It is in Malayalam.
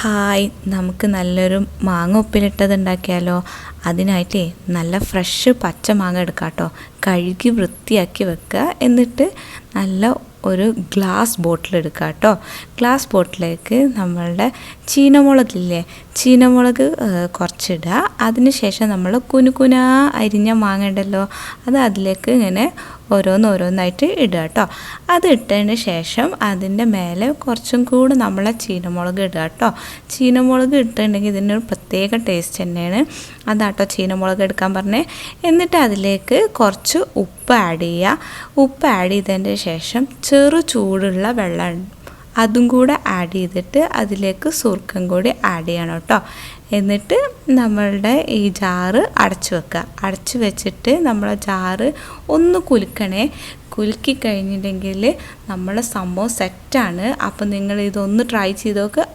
ഹായ്, നമുക്ക് നല്ലൊരു മാങ്ങ ഉപ്പിലിട്ടത് ഉണ്ടാക്കിയാലോ? അതിനായിട്ടേ നല്ല ഫ്രഷ് പച്ച മാങ്ങ എടുക്കാം കേട്ടോ. കഴുകി വൃത്തിയാക്കി വെക്കുക. എന്നിട്ട് നല്ല ഒരു ഗ്ലാസ് ബോട്ടിൽ എടുക്കുക കേട്ടോ. ഗ്ലാസ് ബോട്ടിലേക്ക് നമ്മളുടെ ചീനമുളകില്ലേ, ചീനമുളക് കുറച്ചിടുക. അതിന് ശേഷം നമ്മൾ കുനുകുനാ അരിഞ്ഞ മാങ്ങ ഉണ്ടല്ലോ, അത് അതിലേക്ക് ഇങ്ങനെ ഓരോന്നായിട്ട് ഇടുക കേട്ടോ. അത് ഇട്ടതിന് ശേഷം അതിൻ്റെ മേലെ കുറച്ചും കൂടെ നമ്മളെ ചീനമുളക് ഇടുക കേട്ടോ. ചീനമുളക് ഇട്ടിട്ടുണ്ടെങ്കിൽ ഇതിനൊരു പ്രത്യേക ടേസ്റ്റ് തന്നെയാണ്. അതാട്ടോ ചീനമുളക് എടുക്കാൻ പറഞ്ഞേ. എന്നിട്ട് അതിലേക്ക് കുറച്ച് ഉപ്പ് ആഡ് ചെയ്യുക. ഉപ്പ് ആഡ് ചെയ്തതിൻ്റെ ശേഷം ചെറു ചൂടുള്ള വെള്ളം അതും കൂടെ ആഡ് ചെയ്തിട്ട് അതിലേക്ക് സുർക്കം കൂടി ആഡ് ചെയ്യണം കേട്ടോ. എന്നിട്ട് നമ്മളുടെ ഈ ജാറ് അടച്ചു വെക്കുക. അടച്ചു വെച്ചിട്ട് നമ്മളെ ജാറ് ഒന്ന് കുലുക്കണേ. കുലുക്കി കഴിഞ്ഞിട്ടുണ്ടെങ്കിൽ നമ്മളെ സംഭവം സെറ്റാണ്. അപ്പോൾ നിങ്ങൾ ഇതൊന്ന് ട്രൈ ചെയ്ത് നോക്കുക.